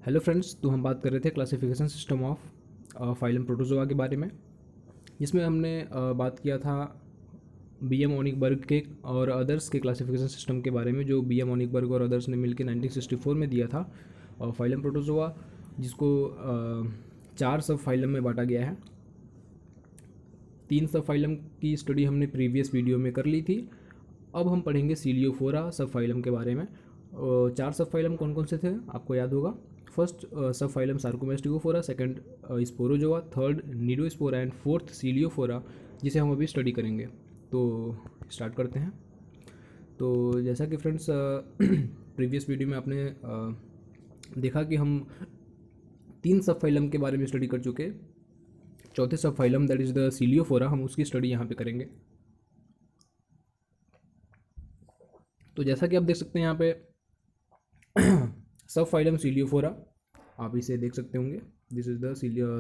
Hello friends, तो हम बात कर रहे थे classification system of phylum protozoa के बारे में, जिसमें हमने बात किया था बीएम ओनिकबर्ग के और अदर्स के क्लासिफिकेशन सिस्टम के बारे में, जो बीएम ओनिकबर्ग और अदर्स ने मिलकर 1964 में दिया था फाइलम प्रोटोजोआ, जिसको 4 सब फाइलम में बांटा गया है। 3 सब फाइलम की स्टडी हमने प्रीवियस वीडियो में कर ली थी। अब हम पढ़ेंगे सीलियोफोरा सब फाइलम के बारे में। 4 सब फाइलम कौन कौन से थे आपको याद होगा। First sub phylum Sarcomastigophora, second Sporozoa, third Cnidospora and fourth Ciliophora, जिसे हम अभी स्टडी करेंगे। तो स्टार्ट करते हैं। तो जैसा कि फ्रेंड्स प्रीवियस वीडियो में आपने देखा कि हम 3 सब फाइलम के बारे में स्टडी कर चुके। चौथे सब phylum that is the Ciliophora, हम उसकी स्टडी यहाँ पे करेंगे। तो जैसा कि आप देख सकते हैं यहाँ पे सब फाइलम सीलियोफोरा, आप इसे देख सकते होंगे। This is the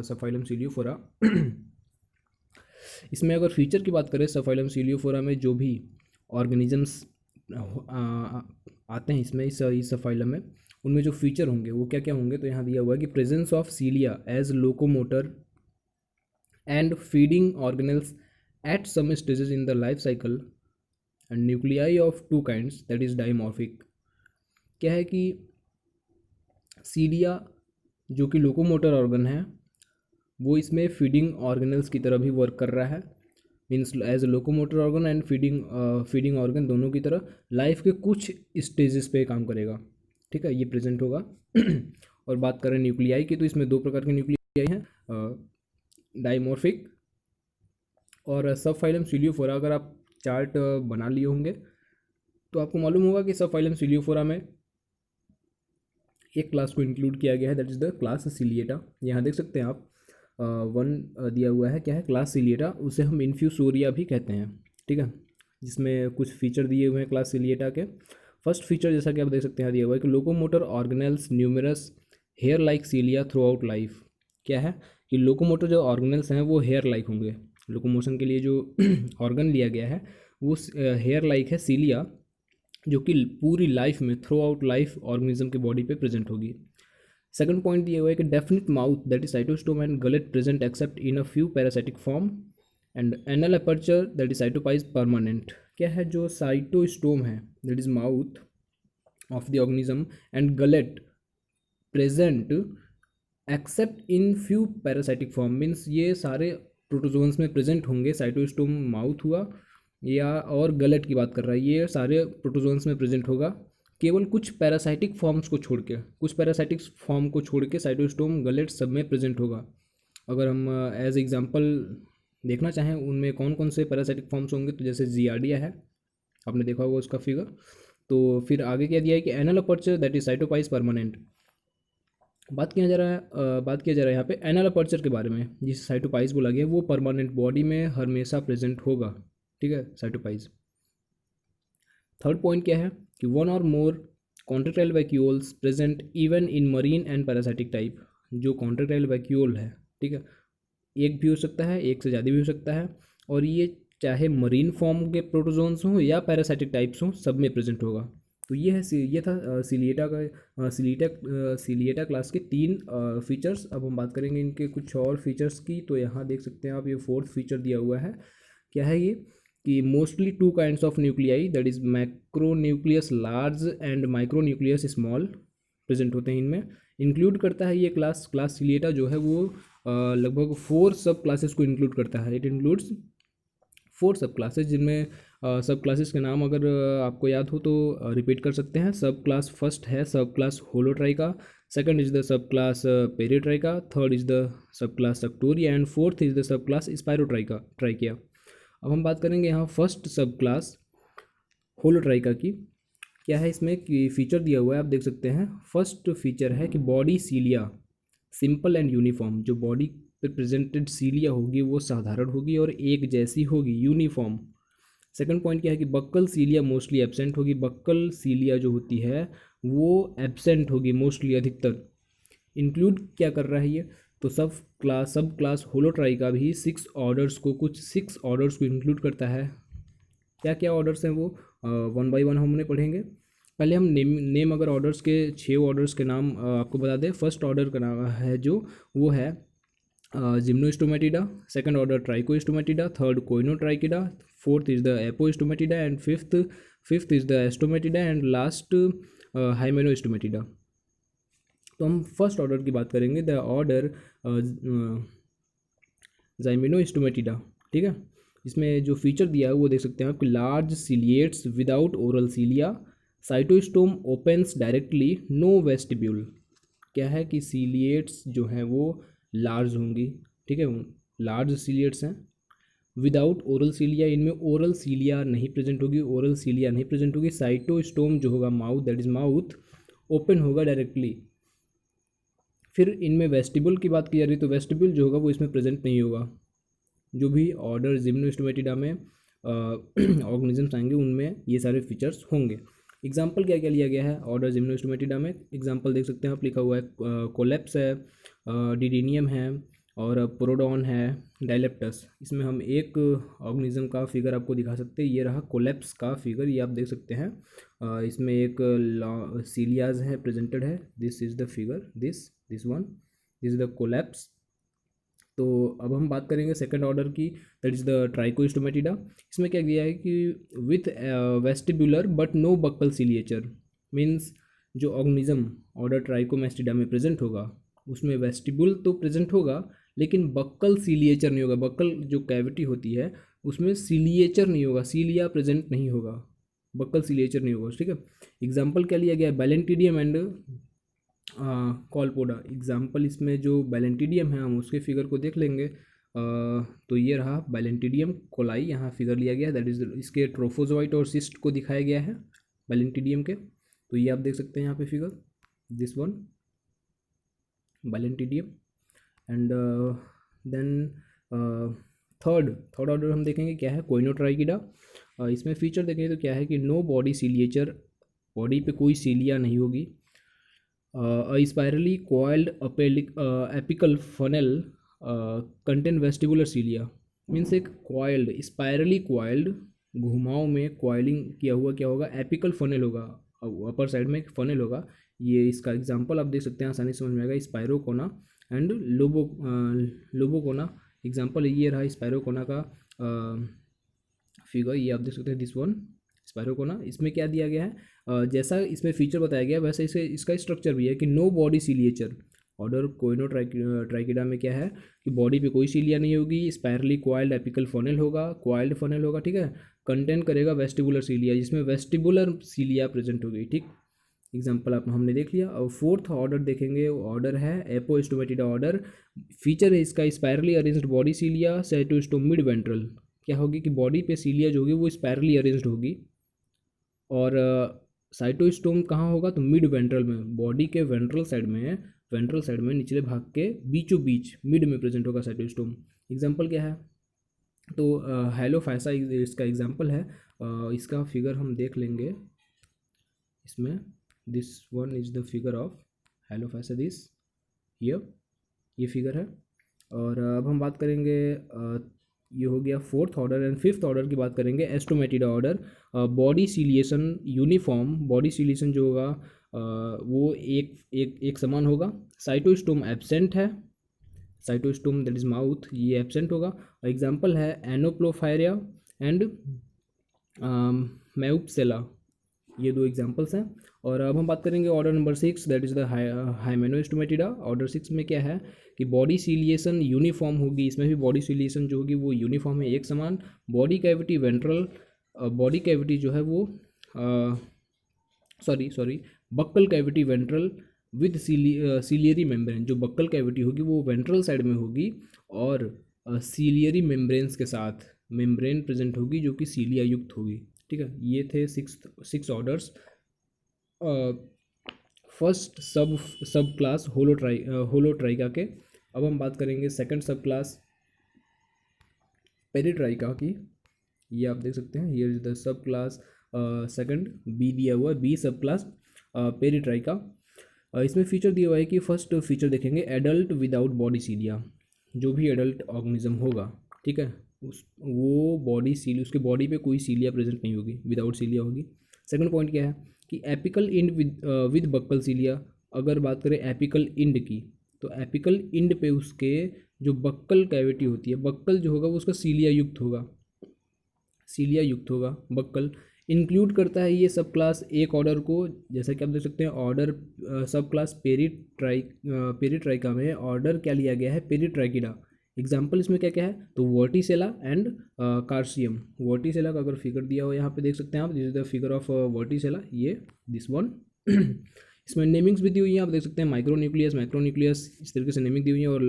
sub phylum Ciliophora. इसमें अगर फीचर की बात करें, सब फाइलम सीलियोफोरा में जो भी ऑर्गेनिजम्स आते हैं इसमें, इस सब फाइलम में, उनमें जो फीचर होंगे वो क्या क्या होंगे, तो यहाँ दिया हुआ है कि presence of cilia as locomotor and feeding organelles at some stages in the life cycle and nuclei of 2 kinds that is dimorphic. क्या है कि सीलिया जो कि लोकोमोटर ऑर्गन है, वो इसमें फीडिंग ऑर्गेनल्स की तरह भी वर्क कर रहा है। Means as a locomotor organ and feeding organ दोनों की तरह लाइफ के कुछ स्टेजेस पे काम करेगा। ठीक है, ये प्रेजेंट होगा। और बात करें न्यूक्लियाई की, तो इसमें 2 प्रकार के न्यूक्लियाई हैं, डाइमॉर्फिक और सब फाइलम सीलियोफोरा। अगर आप चार्ट बना लिए होंगे तो आपको मालूम होगा कि सब फाइलम सीलियोफोरा में एक क्लास को इंक्लूड किया गया है, दैट इज़ द क्लास सिलिएटा। यहाँ देख सकते हैं आप 1 दिया हुआ है, क्या है, क्लास सिलिएटा। उसे हम इन्फ्यूसोरिया भी कहते हैं। ठीक है, जिसमें कुछ फीचर दिए हुए हैं क्लास सिलिएटा के। फर्स्ट फीचर जैसा कि आप देख सकते हैं दिया हुआ है कि locomotor organelles numerous hair like cilia throughout life. क्या है कि लोकोमोटर जो ऑर्गेनल्स हैं वो हेयर लाइक होंगे। लोकोमोशन के लिए जो ऑर्गन लिया गया है वो हेयर लाइक है सीलिया, जो कि पूरी लाइफ में, थ्रू आउट लाइफ, ऑर्गेनिज्म के बॉडी पे प्रेजेंट होगी। सेकंड पॉइंट दिया हुआ है कि definite mouth that is cytostome and gullet present except in a few parasitic form and anal aperture that is cytopyge permanent. क्या है, जो साइटोस्टोम है that is mouth of the organism and gullet present except in few parasitic form, means ये सारे protozoans में present होंगे। Cytostome mouth हुआ या और गलेट की बात कर रहा है, ये सारे प्रोटोजोन्स में प्रेजेंट होगा, केवल कुछ पैरासाइटिक फॉर्म्स को छोड़ के, कुछ पैरासाइटिक फॉर्म को छोड़ के साइटोस्टोम गलेट सब में प्रेजेंट होगा। अगर हम एज एग्जांपल देखना चाहें उनमें कौन कौन से पैरासाइटिक फॉर्म्स होंगे, तो जैसे जियार्डिया है, आपने देखा होगा उसका फिगर। तो फिर आगे क्या दिया है कि anal aperture that is cytopyge permanent. बात किया जा रहा है यहाँ पे एनल अपर्चर के बारे में, जिसे साइटोपाइज बोला गया है, वो परमानेंट बॉडी में हमेशा प्रेजेंट होगा। ठीक है, साइटोपाइज। थर्ड पॉइंट क्या है कि 1 or more contractile vacuoles present even in marine and parasitic type. जो कॉन्ट्रेक्टाइल वैक्यूल है, ठीक है, एक भी हो सकता है, एक से ज़्यादा भी हो सकता है, और ये चाहे मरीन फॉर्म के प्रोटोजोन्स हों या पैरासाइटिक टाइप्स हों, सब में प्रेजेंट होगा। तो ये था सिलिएटा क्लास के 3 फीचर्स। अब हम बात करेंगे इनके कुछ और फीचर्स की। तो यहाँ देख सकते हैं आप, ये 4th फीचर दिया हुआ है। क्या है ये कि mostly 2 kinds of nuclei that is macronucleus large and micronucleus small present होते हैं इनमें। इंक्लूड करता है ये क्लास सिलिएटा जो है वो लगभग 4 सब क्लासेस को इंक्लूड करता है। इट इंक्लूड्स 4 सब क्लासेस, जिनमें सब क्लासेस के नाम अगर आपको याद हो तो रिपीट कर सकते हैं। सब क्लास फर्स्ट है sub class Holotricha, second is the सब class Peritricha, third is the सब class Suctoria and fourth is the सब क्लास स्पायरोट्राइकिया। अब हम बात करेंगे यहाँ फर्स्ट सब क्लास होलोट्राइका की। क्या है इसमें कि फीचर दिया हुआ है, आप देख सकते हैं। फर्स्ट फीचर है कि बॉडी सीलिया सिंपल एंड यूनिफॉर्म। जो बॉडी पे प्रेजेंटेड सीलिया होगी वो साधारण होगी और एक जैसी होगी, यूनिफॉर्म। सेकंड पॉइंट क्या है कि बक्कल सीलिया मोस्टली एब्सेंट होगी। बक्कल सीलिया जो होती है वो एब्सेंट होगी मोस्टली, अधिकतर। इंक्लूड क्या कर रहा है ये, तो सब क्लास होलोट्राइका भी 6 ऑर्डर्स को इंक्लूड करता है। क्या क्या ऑर्डर्स हैं वो 1 बाय 1 हमने पढ़ेंगे। पहले हम नेम अगर ऑर्डर्स के 6 ऑर्डर्स के नाम आपको बता दें। फर्स्ट ऑर्डर का नाम है जो वो है Gymnostomatida, second order Trichostomatida, third Chonotrichida, fourth is the Apostomatida and fifth is the Astomatida and last Hymenostomatida. तो हम फर्स्ट ऑर्डर की बात करेंगे, द ऑर्डर जाइमिनोस्टोमेटिडा। ठीक है, इसमें जो फीचर दिया है वो देख सकते हैं आप, large ciliates without oral cilia, cytostome opens directly, no vestibule. क्या है कि सीलिएट्स जो हैं वो लार्ज होंगी, ठीक है, लार्ज सीलिएट्स हैं, विदाउट ओरल सीलिया, इनमें ओरल सीलिया नहीं प्रेजेंट होगी, ओरल सीलिया नहीं प्रेजेंट होगी। साइटोस्टोम जो होगा mouth, that is mouth, open होगा डायरेक्टली। फिर इनमें वेस्टिबुल की बात की जा रही है तो वेस्टिबुल जो होगा वो इसमें प्रेजेंट नहीं होगा। जो भी ऑर्डर जिम्नोस्टोमेटिडा में ऑर्गेनिजम्स आएंगे उनमें ये सारे फीचर्स होंगे। एग्जाम्पल क्या क्या लिया गया है ऑर्डर जिम्नोस्टोमेटिडा में, एग्जाम्पल देख सकते हैं आप, लिखा हुआ है कोलेप्स है, डिडेनियम है और प्रोडॉन है, डायलेप्टस। इसमें हम एक ऑर्गेनिज्म का फिगर आपको दिखा सकते हैं, ये रहा कोलेप्स का फिगर, ये आप देख सकते हैं। इसमें एक सीलियाज है प्रेजेंटेड है, this is the figure, this one, this is the Coleps. तो अब हम बात करेंगे सेकंड ऑर्डर की, दैट इज़ द ट्राइकोस्टोमेटिडा। इसमें क्या दिया है कि with vestibular but no buccal ciliature, means जो ऑर्गेनिज्म ऑर्डर ट्राइकोमेस्टिडा में प्रेजेंट होगा उसमें वेस्टिबुल तो प्रेजेंट होगा लेकिन बक्कल सीलिएचर नहीं होगा। बक्कल जो कैविटी होती है उसमें सीलिएचर नहीं होगा, सीलिया प्रेजेंट नहीं होगा, बक्कल सीलिएचर नहीं होगा। ठीक है, एग्जाम्पल क्या लिया गया है, बैलेंटिडियम एंड कॉलपोडा। एग्जाम्पल इसमें जो बैलेंटिडियम है हम उसके फिगर को देख लेंगे। तो ये रहा बैलेंटिडियम कोलाई, यहाँ फिगर लिया गया है, दैट इज इसके ट्रोफोजोइट और सिस्ट को दिखाया गया है बैलेंटिडियम के। तो ये आप देख सकते हैं यहाँ पे figure, this one Balantidium. And then third order हम देखेंगे क्या है, कोइनोट्राइकिडा। इसमें फीचर देखेंगे तो क्या है कि नो बॉडी सीलिएचर, बॉडी पे कोई सीलिया नहीं होगी। Spirally coiled apical funnel contain vestibular cilia, means एक कॉइल्ड स्पायरली कॉइल्ड घुमाव में कॉइलिंग किया हुआ क्या होगा, एपिकल फनल होगा, अपर साइड में एक फनल होगा। ये इसका एग्जांपल आप देख सकते हैं, आसानी समझ में आएगा, स्पायरोकोना एंड लोबोकोना। एग्जांपल ये रहा स्पायरोकोना का फिगर, ये आप देख सकते हैं, दिस वन स्पायरोकोना। इसमें क्या दिया गया है, जैसा इसमें फीचर बताया गया वैसे इसे इसका स्ट्रक्चर भी है कि नो बॉडी सीलिएचर। ऑर्डर कोइनोट्राइकिडा में क्या है कि बॉडी पे कोई सीलिया नहीं होगी, स्पायरली क्वाइल्ड एपिकल फनल होगा, क्वाइल्ड फनल होगा, ठीक है, कंटेन करेगा वेस्टिबुलर सीलिया, जिसमें वेस्टिबुलर सीलिया प्रेजेंट होगी। ठीक, एग्जाम्पल आप हमने देख लिया। और फोर्थ ऑर्डर देखेंगे, ऑर्डर है एपोस्टोमेटिडा ऑर्डर। फीचर है इसका spirally arranged body cilia, cytostome mid ventral. क्या होगी कि बॉडी पे सीलिया जो होगी वो स्पायरली अरेंज्ड होगी और साइटोस्टोम कहाँ होगा तो मिड वेंट्रल में, बॉडी के वेंट्रल साइड में, वेंट्रल साइड में निचले भाग के बीचों बीच मिड में प्रेजेंट होगा साइटोस्टोम। एग्जाम्पल क्या है तो हैलोफाइसा इसका एग्जाम्पल है। इसका फिगर हम देख लेंगे इसमें, this one is the figure of Halophysa, this ये फिगर है। और अब हम बात करेंगे ये हो गया fourth order. And fifth order की बात करेंगे Astomatida order. Body ciliation uniform, body ciliation जो होगा वो एक समान होगा। साइटोस्टोम एब्सेंट है, साइटोस्टोम दैट इज माउथ, ये एब्सेंट होगा। एग्जाम्पल है एनोप्लोफायरिया एंड मैउपसेला, ये दो एग्जाम्पल्स हैं। और अब हम बात करेंगे order number 6, that is the Hymenostomatida. Order 6 में क्या है कि बॉडी सीलिएशन यूनिफॉर्म होगी, इसमें भी बॉडी सीलिएशन जो होगी वो यूनिफॉर्म है, एक समान। Body cavity ventral, body cavity जो है वो sorry buccal cavity ventral with ciliary membrane, जो बक्कल कैविटी होगी वो वेंट्रल साइड में होगी और सीलियरी मेम्ब्रेन्स के साथ मेम्ब्रेन प्रेजेंट होगी जो कि सीलिया युक्त होगी। ठीक है, ये थे सिक्स ऑर्डर्स फर्स्ट सब क्लास होलोट्राइका के। अब हम बात करेंगे सेकंड सब क्लास पेरिट्राइका की। ये आप देख सकते हैं, हियर इज द सब क्लास सेकंड, बी दिया हुआ है, बी सब क्लास पेरिट्राइका। इसमें फीचर दिया हुआ है कि फर्स्ट फीचर देखेंगे एडल्ट विदाउट बॉडी सीलिया। जो भी एडल्ट ऑर्गेनिज्म होगा, ठीक है, वो बॉडी सीलिया, उसके बॉडी पे कोई सीलिया प्रेजेंट नहीं होगी, विदाउट सीलिया होगी। सेकंड पॉइंट क्या है कि एपिकल इंड विद बक्कल सीलिया। अगर बात करें एपिकल इंड की, तो एपिकल इंड पे उसके जो बक्कल कैविटी होती है, बक्कल जो होगा वो उसका सीलिया युक्त होगा, सीलिया युक्त होगा बक्कल। इंक्लूड करता है ये सब क्लास एक ऑर्डर को, जैसा कि आप देख सकते हैं ऑर्डर सब क्लास पेरिट्राइका में ऑर्डर क्या लिया गया है, पेरिट्राइकिडा। एग्जाम्पल इसमें क्या क्या है, तो वर्टिसेला एंड कार्सियम। वर्टिसेला का अगर फिगर दिया हो यहाँ पे देख सकते हैं आप, this is the figure of Vorticella, ये दिस वन। इसमें नेमिंग्स भी दी हुई है, आप देख सकते हैं माइक्रोन्यूक्लियस, मैक्रोन्यूक्लियस, इस तरीके से नेमिंग दी हुई है। और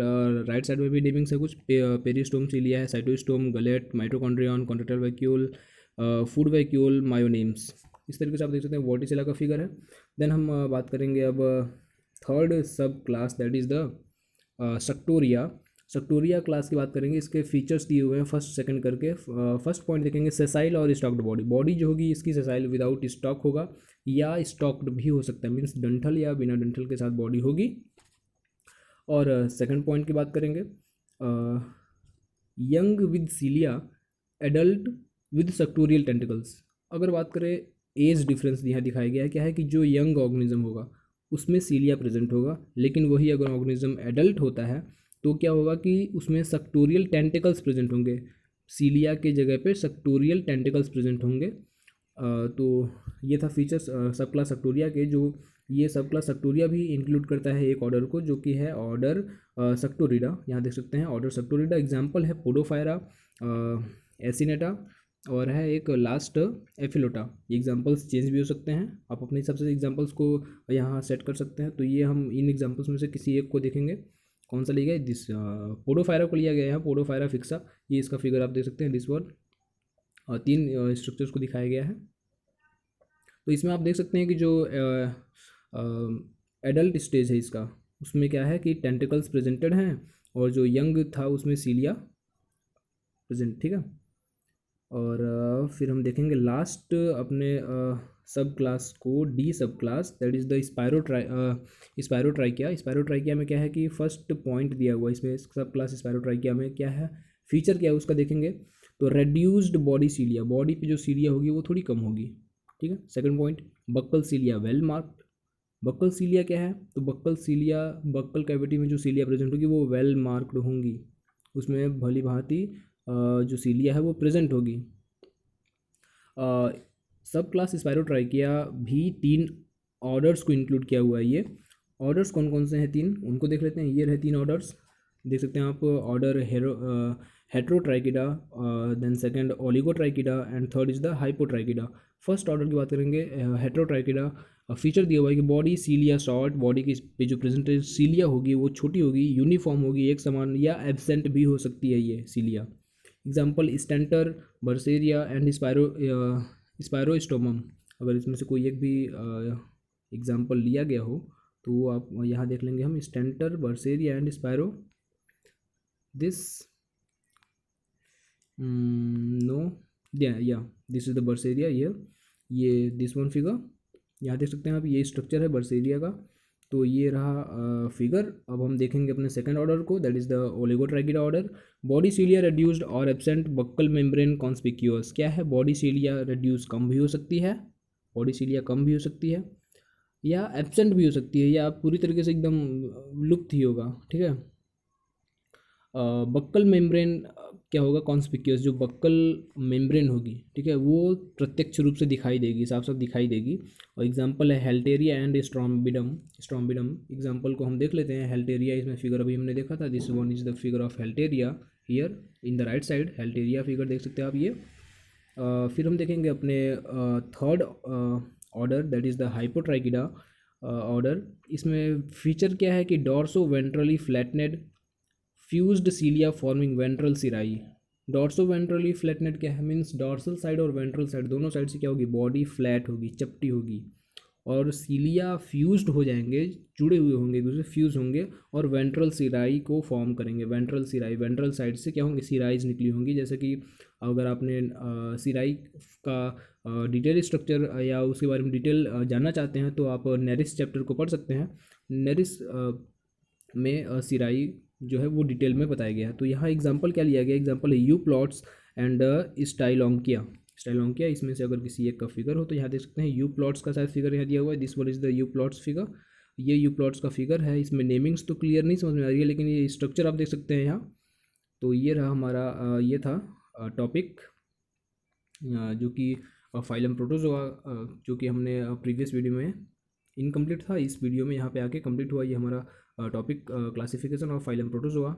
राइट साइड में भी नेमिंग्स है कुछ, पेरिस्टोम सीलिया है, cytostome, gullet, mitochondrion, contractile vacuole, food vacuole, myonemes. इस तरीके से आप देख सकते हैं वर्टिसेला का फिगर है। देन हम बात करेंगे अब third sub class, that is the Suctoria. Suctoria class की बात करेंगे, इसके फीचर्स दिए हुए हैं फर्स्ट सेकंड करके। फर्स्ट पॉइंट देखेंगे सेसाइल और स्टॉक्ड बॉडी। बॉडी जो होगी इसकी सेसाइल विदाउट स्टॉक होगा या स्टॉक्ड भी हो सकता है, मीन्स डंठल या बिना डंठल के साथ बॉडी होगी। और सेकंड पॉइंट की बात करेंगे, young with cilia, adult with suctorial tentacles. अगर बात करें एज डिफरेंस यहाँ दिखाया गया है, क्या है कि जो यंग ऑर्गेनिज्म होगा उसमें सीलिया प्रेजेंट होगा, लेकिन वही अगर ऑर्गेनिज्म एडल्ट होता है तो क्या होगा कि उसमें सक्टोरियल टेंटिकल्स प्रेजेंट होंगे, सीलिया के जगह पे सक्टोरियल टेंटिकल्स प्रेजेंट होंगे। तो ये था फीचर्स सब क्लास सक्टोरिया के। जो ये सब क्लास सक्टोरिया भी इंक्लूड करता है एक ऑर्डर को, जो कि है ऑर्डर सक्टोरिडा। यहाँ देख सकते हैं ऑर्डर सक्टोरिडा। एग्जाम्पल है पोडोफायरा, एसिनेटा, और है एक लास्ट एफिलोटा। ये एग्जांपल्स चेंज भी हो सकते हैं, आप अपने हिसाब से एग्जांपल्स को यहाँ सेट कर सकते हैं। तो ये हम इन एग्जांपल्स में से किसी एक को देखेंगे, कौन सा लिया गया, दिस पोडोफायरा को लिया गया है, पोडोफायरा फिक्सा। ये इसका फिगर आप देख सकते हैं, दिस वन। और तीन स्ट्रक्चर्स को दिखाया गया है। तो इसमें आप देख सकते हैं कि जो एडल्ट स्टेज है इसका, उसमें क्या है कि टेंटिकल्स प्रेजेंटेड हैं, और जो यंग था उसमें सीलिया प्रेजेंट, ठीक है। और फिर हम देखेंगे लास्ट अपने सब क्लास को, डी सब क्लास, दैट इज़ द स्पायरोट्राइकिया। स्पायरोट्राइकिया में क्या है कि फर्स्ट पॉइंट दिया हुआ इसमें सब क्लास स्पायरोट्राइकिया में क्या है, फीचर क्या है उसका देखेंगे। तो रेड्यूस्ड बॉडी सीलिया, बॉडी पे जो सीलिया होगी वो थोड़ी कम होगी, ठीक है। Second point, buccal cilia well marked. Buccal cilia क्या है, तो बक्कल सीलिया, बक्कल कैविटी में जो सीलिया प्रेजेंट होगी वो वेल मार्क्ड होंगी, उसमें भली भांति जो सीलिया है वो प्रेजेंट होगी। सब क्लास स्पायरोट्राइकिया भी तीन ऑर्डर्स को इंक्लूड किया हुआ है। ये ऑर्डर्स कौन कौन से हैं, तीन, उनको देख लेते हैं। ये रहे तीन ऑर्डर्स, देख सकते हैं आप। Order Heterotrichida, then second Oligotrichida, and third is the Hypotrichida. First order की बात करेंगे, हेट्रोट्राइकिडा। फीचर दिया हुआ है कि बॉडी सीलिया शॉर्ट, बॉडी की पे जो प्रेजेंटेज सीलिया होगी वो छोटी होगी, यूनिफॉर्म होगी, एक समान, या एब्सेंट भी हो सकती है ये सीलिया। Example स्टेंटर, बर्सेरिया and स्पायरोस्टोमम। अगर इसमें से कोई एक भी एग्जाम्पल लिया गया हो तो वो आप यहाँ देख लेंगे हम, स्टेंटर, बर्सेरिया एंड स्पायरो, दिस नो या दिस इज द बर्सेरिया, ये दिस वन फिगर यहाँ देख सकते हैं आप, ये स्ट्रक्चर है बर्सेरिया का। तो ये रहा फिगर। अब हम देखेंगे अपने सेकंड ऑर्डर को, that is the Oligotrichida order. Body cilia reduced or absent, buccal membrane conspicuous. क्या है, बॉडी सीलिया रेड्यूस कम भी हो सकती है, बॉडी सीलिया कम भी हो सकती है, या एब्सेंट भी हो सकती है, या पूरी तरीके से एकदम लुप्त ही होगा, ठीक है। बक्कल मेम्ब्रेन क्या होगा, कॉन्स्पिक्यूअस, जो बक्कल मेम्ब्रेन होगी, ठीक है, वो प्रत्यक्ष रूप से दिखाई देगी, साफ साफ दिखाई देगी। और एग्जांपल है हेल्टेरिया एंड स्ट्रॉम्बिडम। स्ट्रॉम्बिडम एग्जांपल को हम देख लेते हैं। हेल्टेरिया, इसमें फिगर अभी हमने देखा था, this one is the figure of halteria here in the right side, halteria figure देख सकते हैं आप ये। फिर हम देखेंगे अपने third order, that is the hypotrichida order. इसमें फीचर क्या है कि dorsoventrally flattened fused cilia forming ventral cirri. Dorsoventrally flattened क्या है, मीन्स डॉर्सल साइड और वेंट्रल साइड दोनों साइड से क्या होगी, बॉडी फ्लैट होगी, चपटी होगी, और सीलिया फ्यूज्ड हो जाएंगे, जुड़े हुए होंगे एक दूसरे, फ्यूज होंगे और वेंट्रल सिराई को फॉर्म करेंगे। वेंट्रल सिराई, वेंट्रल साइड से क्या होंगे, सिराइज निकली होंगी। जैसे कि अगर आपने सिराई का डिटेल स्ट्रक्चर या उसके बारे में डिटेल जानना चाहते हैं तो आप नेरिस चैप्टर को पढ़ सकते हैं। नेरिस में सिराई जो है वो डिटेल में बताया गया है। तो यहाँ एग्जांपल क्या लिया गया, एग्जांपल है euplotes and stylonychia. Style on किया, इसमें से अगर किसी एक का फिगर हो तो यहाँ देख सकते हैं यू प्लॉट्स का शायद फिगर यहाँ दिया हुआ है, this one is the you plots figure. ये यू प्लॉट्स का फिगर है, इसमें नेमिंग्स तो क्लियर नहीं समझ में आ रही है, लेकिन ये स्ट्रक्चर आप देख सकते हैं यहाँ। तो ये रहा हमारा ये था टॉपिक जो कि फाइलम प्रोटोजोआ, जो कि हमने प्रीवियस वीडियो में इनकम्प्लीट था, इस वीडियो में यहाँ पे आके कंप्लीट हुआ ये हमारा topic classification of phylum protozoa.